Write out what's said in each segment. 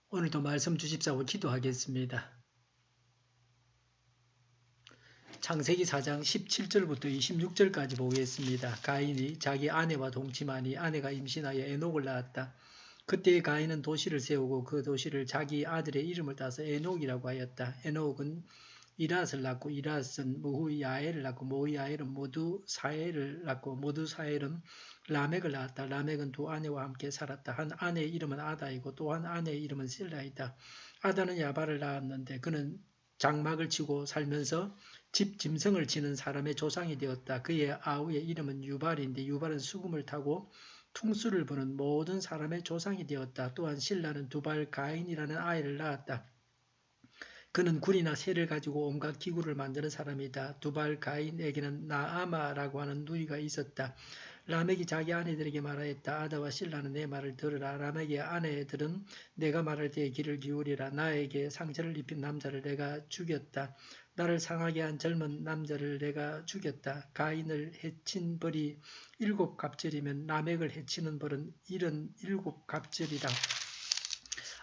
오늘도 말씀 주십사고 기도하겠습니다. 창세기 4장 17절부터 26절까지 보겠습니다. 가인이 자기 아내와 동침하니 아내가 임신하여 에녹을 낳았다. 그때 가인은 도시를 세우고 그 도시를 자기 아들의 이름을 따서 에녹이라고 하였다. 에녹은 이랏을 낳고 이랏은 무후야엘을 낳고 무후야엘은 모두사엘을 낳고 모두사엘은 라멕을 낳았다. 라멕은 두 아내와 함께 살았다. 한 아내의 이름은 아다이고 또 한 아내의 이름은 실라이다. 아다는 야발을 낳았는데 그는 장막을 치고 살면서 집 짐승을 치는 사람의 조상이 되었다. 그의 아우의 이름은 유발인데 유발은 수금을 타고 퉁수를 부는 모든 사람의 조상이 되었다. 또한 실라는 두발 가인이라는 아이를 낳았다. 그는 굴이나 새를 가지고 온갖 기구를 만드는 사람이다. 두발 가인에게는 나아마라고 하는 누이가 있었다. 라멕이 자기 아내들에게 말하였다. 아다와 실라는 내 말을 들으라. 라멕의 아내들은 내가 말할 때에 귀를 기울이라. 나에게 상처를 입힌 남자를 내가 죽였다. 나를 상하게 한 젊은 남자를 내가 죽였다. 가인을 해친 벌이 7갑절이면 라멕을 해치는 벌은 77갑절이다.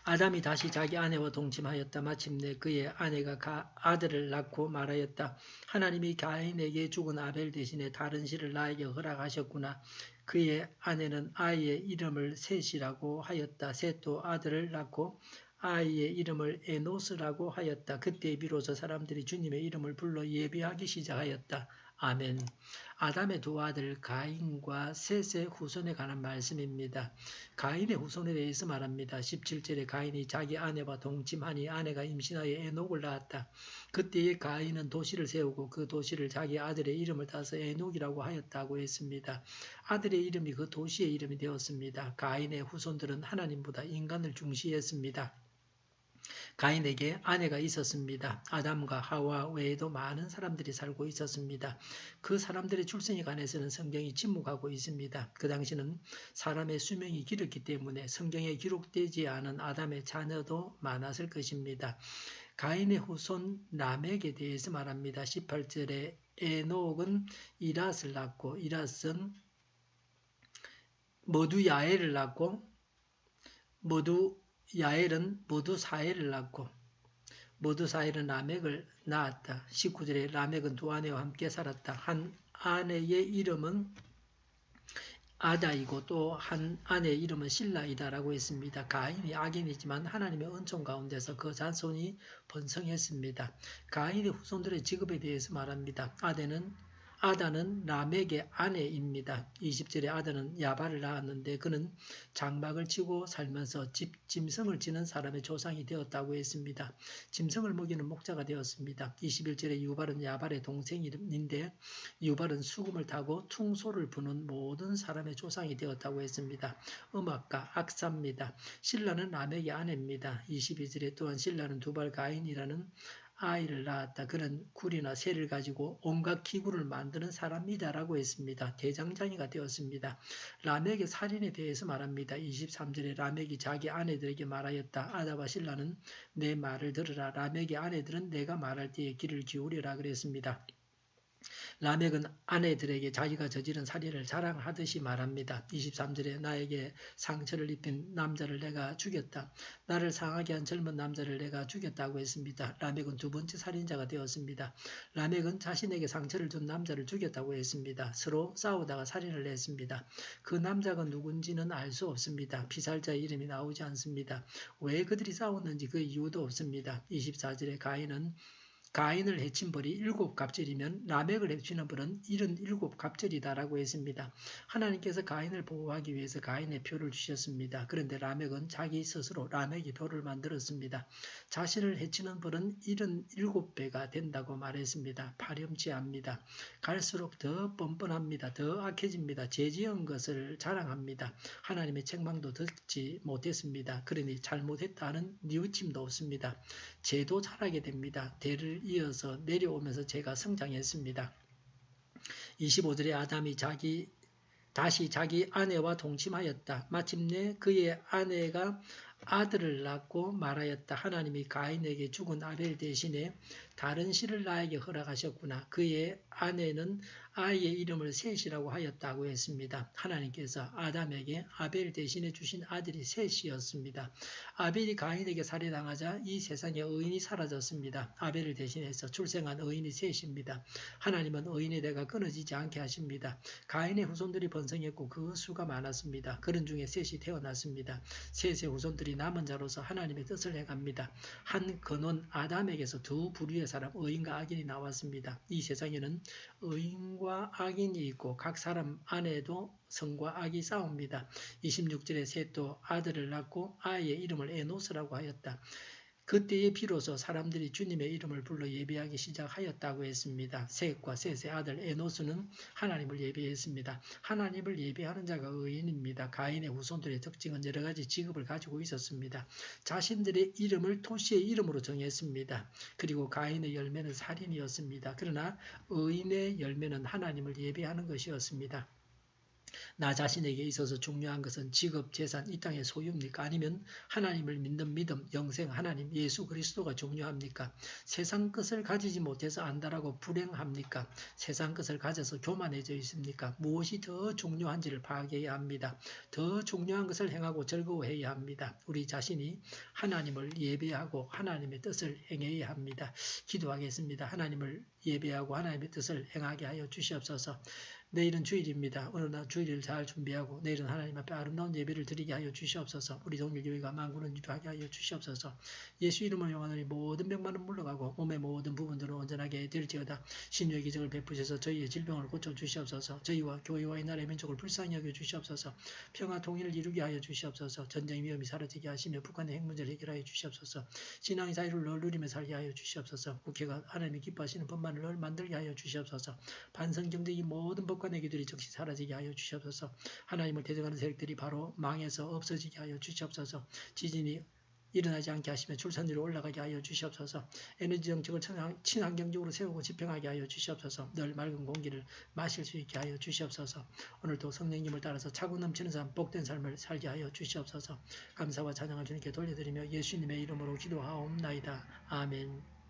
아담이 다시 자기 아내와 동침하였다. 마침내 그의 아내가 아들을 낳고 말하였다. 하나님이 가인에게 죽은 아벨 대신에 다른 씨를 나에게 허락하셨구나. 그의 아내는 아이의 이름을 셋이라고 하였다. 셋도 아들을 낳고 아이의 이름을 에노스라고 하였다. 그때 비로소 사람들이 주님의 이름을 불러 예배하기 시작하였다. 아멘. 아담의 두 아들 가인과 셋의 후손에 관한 말씀입니다. 가인의 후손에 대해서 말합니다. 17절에 가인이 자기 아내와 동침하니 아내가 임신하여 에녹을 낳았다. 그때에 가인은 도시를 세우고 그 도시를 자기 아들의 이름을 따서 에녹이라고 하였다고 했습니다. 아들의 이름이 그 도시의 이름이 되었습니다. 가인의 후손들은 하나님보다 인간을 중시했습니다. 가인에게 아내가 있었습니다. 아담과 하와 외에도 많은 사람들이 살고 있었습니다. 그 사람들의 출생에 관해서는 성경이 침묵하고 있습니다. 그 당시는 사람의 수명이 길었기 때문에 성경에 기록되지 않은 아담의 자녀도 많았을 것입니다. 가인의 후손 라멕에 대해서 말합니다. 18절에 에녹은 이랏을 낳고 이랏은 모두야엘을 낳고 야엘은 모두사엘을 낳고 모두사엘은 라멕을 낳았다. 19절에 라멕은 두 아내와 함께 살았다. 한 아내의 이름은 아다이고 또 한 아내의 이름은 실라이다라고 했습니다. 가인이 악인이지만 하나님의 은총 가운데서 그 자손이 번성했습니다. 가인의 후손들의 직업에 대해서 말합니다. 아다는 라멕의 아내입니다. 20절에 아다는 야발을 낳았는데 그는 장막을 치고 살면서 짐승을 치는 사람의 조상이 되었다고 했습니다. 짐승을 먹이는 목자가 되었습니다. 21절에 유발은 야발의 동생인데 유발은 수금을 타고 퉁소를 부는 모든 사람의 조상이 되었다고 했습니다. 음악가, 악사입니다. 실라는 라멕의 아내입니다. 22절에 또한 실라는 두발 가인이라는 아이를 낳았다. 그는 굴이나 새를 가지고 온갖 기구를 만드는 사람이다라고 했습니다. 대장장이가 되었습니다. 라멕의 살인에 대해서 말합니다. 23절에 라멕이 자기 아내들에게 말하였다. 아다와 실라는 내 말을 들으라. 라멕의 아내들은 내가 말할 때에 귀를 기울이라 그랬습니다. 라멕은 아내들에게 자기가 저지른 살인을 자랑하듯이 말합니다. 23절에 나에게 상처를 입힌 남자를 내가 죽였다. 나를 상하게 한 젊은 남자를 내가 죽였다고 했습니다. 라멕은 두 번째 살인자가 되었습니다. 라멕은 자신에게 상처를 준 남자를 죽였다고 했습니다. 서로 싸우다가 살인을 했습니다. 그 남자가 누군지는 알 수 없습니다. 피살자의 이름이 나오지 않습니다. 왜 그들이 싸웠는지 그 이유도 없습니다. 24절에 가인을 해친 벌이 7갑절이면 라멕을 해치는 벌은 77갑절이다라고 했습니다. 하나님께서 가인을 보호하기 위해서 가인의 표를 주셨습니다. 그런데 라멕은 자기 스스로 라멕의 표를 만들었습니다. 자신을 해치는 벌은 77배가 된다고 말했습니다. 파렴치합니다. 갈수록 더 뻔뻔합니다. 더 악해집니다. 죄지은 것을 자랑합니다. 하나님의 책망도 듣지 못했습니다. 그러니 잘못했다는 뉘우침도 없습니다. 죄도 잘하게 됩니다. 대를 이어서 내려오면서 죄가 성장했습니다. 25절에 아담이 다시 자기 아내와 동침하였다. 마침내 그의 아내가 아들을 낳고 말하였다. 하나님이 가인에게 죽은 아벨 대신에 다른 씨를 나에게 허락하셨구나. 그의 아내는 아이의 이름을 셋이라고 하였다고 했습니다. 하나님께서 아담에게 아벨 대신해 주신 아들이 셋이었습니다. 아벨이 가인에게 살해당하자 이 세상에 의인이 사라졌습니다. 아벨을 대신해서 출생한 의인이 셋입니다. 하나님은 의인의 대가 끊어지지 않게 하십니다. 가인의 후손들이 번성했고 그 수가 많았습니다. 그런 중에 셋이 태어났습니다. 셋의 후손들이 남은 자로서 하나님의 뜻을 행합니다. 한 근원 아담에게서 두 부류의 사람 의인과 악인이 나왔습니다. 이 세상에는 의인과 악인이 있고 각 사람 안에도 성과 악이 싸웁니다. 26절에 셋도 아들을 낳고 아이의 이름을 에노스라고 하였다. 그때에 비로소 사람들이 주님의 이름을 불러 예배하기 시작하였다고 했습니다. 셋과 셋의 아들 에노스는 하나님을 예배했습니다. 하나님을 예배하는 자가 의인입니다. 가인의 후손들의 특징은 여러 가지 직업을 가지고 있었습니다. 자신들의 이름을 토시의 이름으로 정했습니다. 그리고 가인의 열매는 살인이었습니다. 그러나 의인의 열매는 하나님을 예배하는 것이었습니다. 나 자신에게 있어서 중요한 것은 직업, 재산, 이 땅의 소유입니까? 아니면 하나님을 믿는 믿음, 영생 하나님, 예수 그리스도가 중요합니까? 세상 것을 가지지 못해서 안달하고 불행합니까? 세상 것을 가져서 교만해져 있습니까? 무엇이 더 중요한지를 파악해야 합니다. 더 중요한 것을 행하고 즐거워해야 합니다. 우리 자신이 하나님을 예배하고 하나님의 뜻을 행해야 합니다. 기도하겠습니다. 하나님을 예배하고 하나님의 뜻을 행하게 하여 주시옵소서. 내일은 주일입니다. 오늘 날 주일을 잘 준비하고 내일은 하나님 앞에 아름다운 예배를 드리게 하여 주시옵소서. 우리 동일교회가 만군을 유하게 하여 주시옵소서. 예수 이름을 영원하니 모든 병만은 물러가고 몸의 모든 부분들은 온전하게 될지어다. 신유의 기적을 베푸셔서 저희의 질병을 고쳐 주시옵소서. 저희와 교회와 이 나라의 민족을 불쌍히 여겨 주시옵소서. 평화 통일을 이루게 하여 주시옵소서. 전쟁 위험이 사라지게 하시며 북한의 핵 문제를 해결하여 주시옵소서. 신앙의 자유를 늘 누리며 살게 하여 주시옵소서. 국회가 하나님이 기뻐하시는 법만을 늘 만들게 하여 주시옵소서. 반성경적인 모든 법 내 기들이 즉시 사라지게 하여 주시옵소서. 하나님을 대적하는 세력들이 바로 망해서 없어지게 하여 주시옵소서. 지진이 일어나지 않게 하시며 출산율이 올라가게 하여 주시옵소서. 에너지 정책을 친환경적으로 세우고 집행하게 하여 주시옵소서. 늘 맑은 공기를 마실 수 있게 하여 주시옵소서. 오늘도 성령님을 따라서 차고 넘치는 삶, 복된 삶을 살게 하여 주시옵소서. 감사와 찬양을 주님께 돌려드리며 예수님의 이름으로 기도하옵나이다. 아멘.